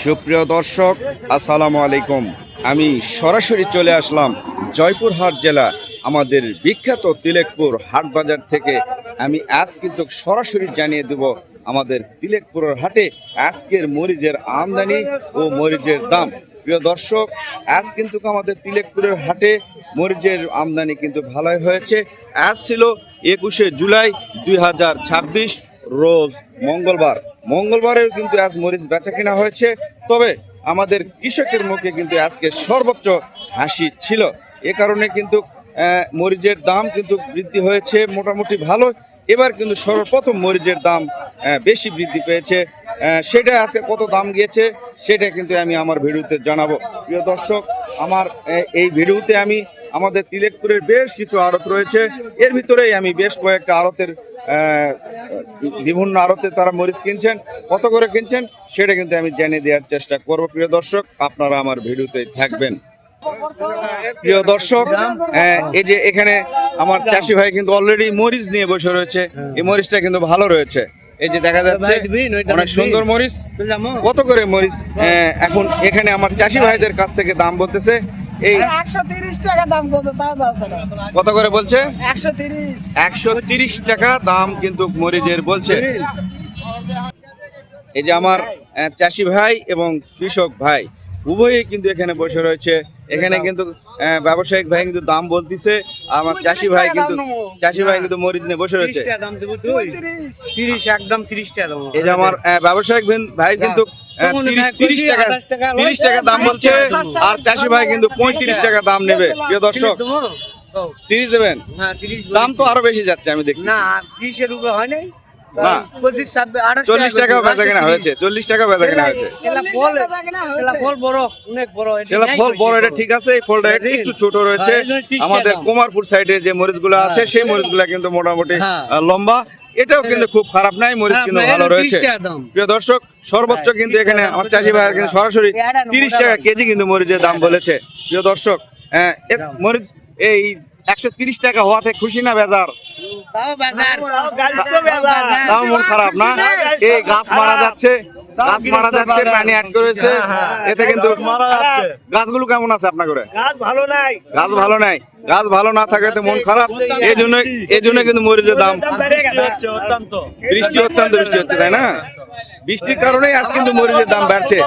সুপ্রিয় দর্শক, আসসালামু আলাইকুম। আমি সরাসরি চলে আসলাম জয়পুরহাট জেলা আমাদের বিখ্যাত তিলেকপুর হাট বাজার থেকে। আমি আজ কিন্তু সরাসরি জানিয়ে দেব আমাদের তিলেকপুরের হাটে আজকের মরিচের আমদানি ও মরিচের দাম। প্রিয় দর্শক, আজ কিন্তু আমাদের তিলেকপুরের হাটে মরিচের আমদানি কিন্তু ভালোই হয়েছে। আজ ছিল 21শে জুলাই 2026, রোজ মঙ্গলবার। মঙ্গলবারেও কিন্তু আজ মরিচ বেচা কেনা হয়েছে। তবে আমাদের কৃষকের মুখে কিন্তু আজকে সর্বোচ্চ হাসি ছিল। এ কারণে কিন্তু মরিচের দাম কিন্তু বৃদ্ধি হয়েছে মোটামুটি ভালো। এবার কিন্তু সর্বপ্রথম মরিচের দাম বেশি বৃদ্ধি পেয়েছে। সেটা আজকে কত দাম গিয়েছে সেটা কিন্তু আমি আমার ভিডিওতে জানাবো। প্রিয় দর্শক, আমার এই ভিডিওতে আমি আমাদের তিলেকপুরের বেশ কিছু আড়ত রয়েছে। এর ভিতরেই আমি বেশ কয়েকটা আড়তের বিভিন্ন আড়তে তারা মরিচ কিনছেন, কত করে কিনছেন সেটা কিন্তু আমি জেনে দেওয়ার চেষ্টা করব। প্রিয় দর্শক, আপনারা আমার ভিডিওতে থাকবেন। প্রিয় দর্শক, এই যে এখানে আমার চাষি ভাই কিন্তু অলরেডি মরিচ নিয়ে বসে রয়েছে। এই মরিচটা কিন্তু ভালো রয়েছে, এই যে দেখা যাচ্ছে অনেক সুন্দর মরিচ। কত করে মরিচ এখন এখানে আমার চাষি ভাইদের কাছ থেকে দাম বলতেছে? এই 130 টাকা দাম বলতো, তাও দাও স্যার। কত করে বলছে? 130 130 টাকা দাম কিন্তু মরিচের বলছে। এই যে আমার চাষি ভাই এবং কৃষক ভাই উভয়ই কিন্তু এখানে বসে রয়েছে। এখানে কিন্তু ব্যবসায়িক ভাই কিন্তু দাম বলতেছে, আমার চাষি ভাই কিন্তু মরিচ নিয়ে বসে রয়েছে। 30 একদম 30 টাকা দাম। এই যে আমার ব্যবসায়িক ভাই কিন্তু 30 টাকা দাম বলছে, আর চাষি ভাই কিন্তু 35 টাকা দাম নেবে। প্রিয় দর্শক, 30 দেবেন? দাম তো আরো বেশি যাচ্ছে আমি দেখি। না, 30 এর উপরে হয় নাই। না, 40 টাকা বেচা কেনা হয়েছে। 40 টাকা বেচা কেনা হয়েছে। ফল বড়, অনেক বড়। ফল বড়, এটা ঠিক আছে। এই ফলটা একটু ছোট রয়েছে। আমাদের কুমারপুর সাইডে যে মরিচগুলো আছে সেই মরিচগুলো কিন্তু মোটামুটি লম্বা। এটাও কিন্তু খুব খারাপ নাই, মরিচ কিন্তু ভালো রয়েছে। প্রিয় দর্শক, সর্বোচ্চ কিন্তু এখানে আমার চাষি ভাই কিন্তু সরাসরি 30 টাকা কেজি কিন্তু মরিচের দাম বলেছে। প্রিয় দর্শক, মরিচ এই 130 টাকা হওয়াতে খুশি না বেজার? তাও মন খারাপ না? এই গাছ মারা যাচ্ছে, পানি অ্যাড করেছে, এতে কিন্তু গাছগুলো কেমন আছে আপনার করে? গাছ ভালো না থাকাতে মন খারাপ। এই জন্য কিন্তু মরিচের দাম, অত্যন্ত বৃষ্টি হচ্ছে, তাই না? বৃষ্টির কারণেই আজ কিন্তু মরিচের দাম বাড়ছে।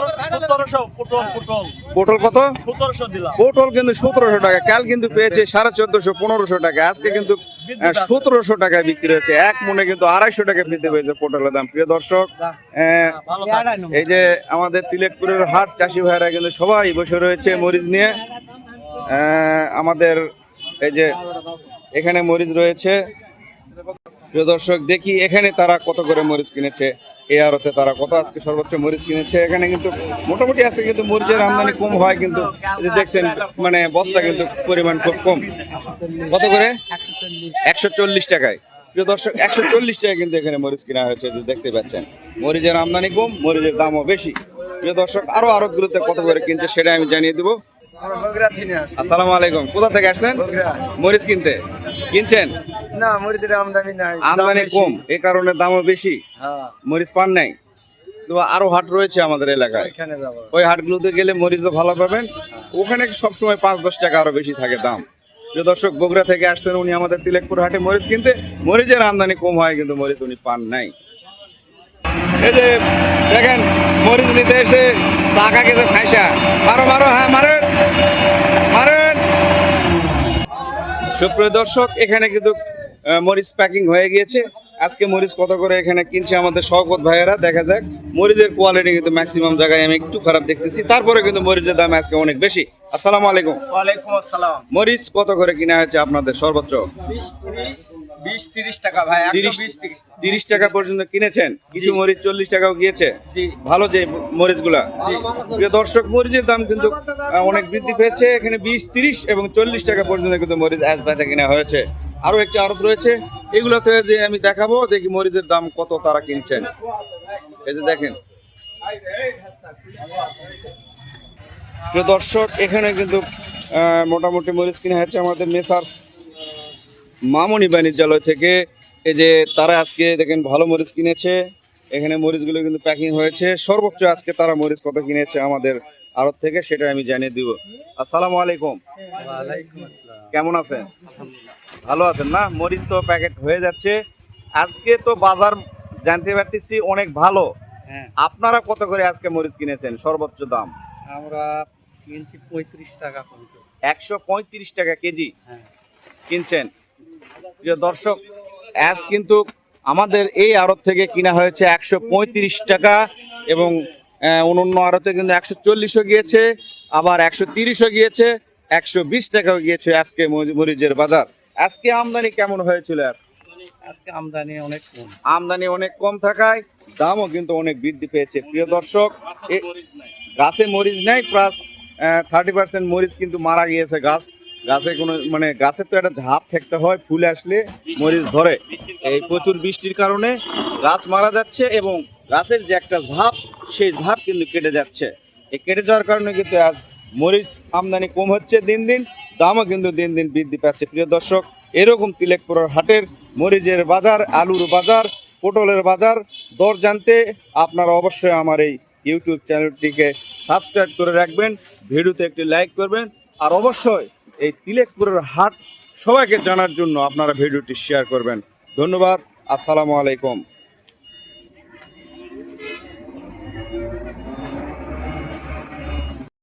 পটল কত? পটল কিন্তু 1700 টাকা। কাল কিন্তু পেয়েছে 1450-1500 টাকা। আজকে কিন্তু 1700 টাকায় বিক্রি হয়েছে। এক মনে কিন্তু 250 টাকা বৃদ্ধি হয়েছে পটলের দাম। প্রিয় দর্শক, এই যে আমাদের তিলেকপুরের হাট চাষি ভাইরা কিন্তু সবাই বসে রয়েছে মরিচ নিয়ে। আমাদের এই যে এখানে মরিচ রয়েছে। প্রিয় দর্শক, দেখি এখানে তারা কত করে মরিচ কিনেছে, এই আড়তে তারা কত আজকে সর্বোচ্চ মরিচ কিনেছে। এখানে কিন্তু মোটামুটি আছে, কিন্তু মরিচের আমদানি কম হয়, কিন্তু দেখছেন মানে বস্তা কিন্তু পরিমাণ খুব কম। কত করে? 140 টাকায়। প্রিয় দর্শক, 140 টাকা কিন্তু এখানে মরিচ কেনা হয়েছে, যে দেখতে পাচ্ছেন। মরিচের আমদানি কম, মরিচের দামও বেশি। প্রিয় দর্শক, আরো আড়তগুলোতে কত করে কিনছে সেটা আমি জানিয়ে দেবো। আসসালামু আলাইকুম। কোথা থেকে আসছেন মরিচ কিনতে? কিনছেন না, মরিচের আমদানি নাই, আমদানি কম, এই কারণে দামও বেশি। মরিচ পান নাই। তো আরো হাট রয়েছে আমাদের এলাকায়, ওই হাটগুলোতে গেলে মরিচও ভালো পাবেন। ওখানে সবসময় 5-10 টাকা আরো বেশি থাকে দাম। প্রিয় দর্শক, বগুড়া থেকে আসছেন উনি আমাদের তিলেকপুর হাটে মরিচ কিনতে। মরিচের আমদানি কম হয়, কিন্তু মরিচ উনি পান নাই। এই যে দেখেন মরিচ নিতে এসে চাকা গেছে ফাইসা। মারো, হ্যাঁ মারেন। সুপ্রিয় দর্শক, এখানে কিন্তু মরিচ প্যাকিং হয়ে গিয়েছে। আজকে মরিচ কত করে এখানে কিনছে আমাদের শওকত ভাইয়েরা, দেখা যাক। মরিচের কোয়ালিটি কিন্তু ম্যাক্সিমাম জায়গায় আমি একটু খারাপ দেখতেছি, তারপরে কিন্তু মরিচের দাম আজকে অনেক বেশি। আসসালামু আলাইকুম। ওয়ালাইকুম আসসালাম। মরিচ কত করে কিনা হয়েছে আপনাদের সর্বোচ্চ? 20-30 টাকা ভাই। 30 টাকা পর্যন্ত কিনেছেন। কিছু মরিচ 40 টাকাও গিয়েছে, ভালো যে মরিচগুলা। প্রিয় দর্শক, মরিচের দাম কিন্তু অনেক বৃদ্ধি পেয়েছে। এখানে 20, 30 এবং 40 টাকা পর্যন্ত কিন্তু মরিচ আজ বেচা কিনা হয়েছে। আরো একটি আড়ত রয়েছে, এগুলোতে যে আমি দেখাবো, দেখি মরিচের দাম কত তারা কিনছেন। এই যে দেখেন প্রিয় দর্শক, এখানে কিন্তু মোটামুটি মরিচ কিনা হচ্ছে আমাদের মেসার্স মামনি বাণিজ্যালয় থেকে। এই যে তারা আজকে দেখেন ভালো মরিচ কিনেছে। এখানে মরিচগুলো কিন্তু প্যাকিং হয়েছে। সর্বোচ্চ আজকে তারা মরিচ কত কিনেছে আমাদের আড়ত থেকে সেটা আমি জানিয়ে দিব। আসসালামু আলাইকুম, কেমন আছেন? ভালো আছেন না? মরিচ তো প্যাকেট হয়ে যাচ্ছে। আজকে তো বাজার জানতে পারতেছি অনেক ভালো। হ্যাঁ, আপনারা কত করে আজকে মরিচ কিনেছেন সর্বোচ্চ দাম? আমরা কিনছি 35 টাকা কুইন্টাল। 135 টাকা কেজি হ্যাঁ, কিনছেন। প্রিয় দর্শক, আজ কিন্তু আমাদের এই আড়ত থেকে কিনা হয়েছে 135 টাকা এবং অন্যান্য আড়তে কিন্তু 140ও গিয়েছে, আবার 130ও গিয়েছে, 120 টাকাও গিয়েছে আজকে মরিচের বাজার। আজকে আমদানি কেমন হয়েছিল? আজকে আমদানি অনেক কম। আমদানি অনেক কম থাকায় দামও কিন্তু অনেক বৃদ্ধি পেয়েছে। প্রিয় দর্শক, গাছে মরিচ নেই, প্লাস 30% মরিচ কিন্তু মারা গিয়েছে। গাছে কোনো মানে গাছের তো একটা ঝাপ থাকতে হয়, ফুল আসলে মরিচ ধরে। এই প্রচুর বৃষ্টির কারণে গাছ মারা যাচ্ছে এবং গাছের যে একটা ঝাপ, সেই ঝাপ কিন্তু কেটে যাচ্ছে। এই কেটে যাওয়ার কারণে কিন্তু আজ মরিচ আমদানি কম হচ্ছে দিন দিন, দামও কিন্তু দিন দিন বৃদ্ধি পাচ্ছে। প্রিয় দর্শক, এরকম তিলেকপুরের হাটের মরিচের বাজার, আলুর বাজার, পটলের বাজার দর জানতে আপনারা অবশ্যই আমার এই ইউটিউব চ্যানেলটিকে সাবস্ক্রাইব করে রাখবেন, ভিডিওতে একটি লাইক করবেন, আর অবশ্যই এই তিলেকপুরের হাট সবাইকে জানার জন্য আপনারা ভিডিওটি শেয়ার করবেন। ধন্যবাদ। আসসালামু আলাইকুম।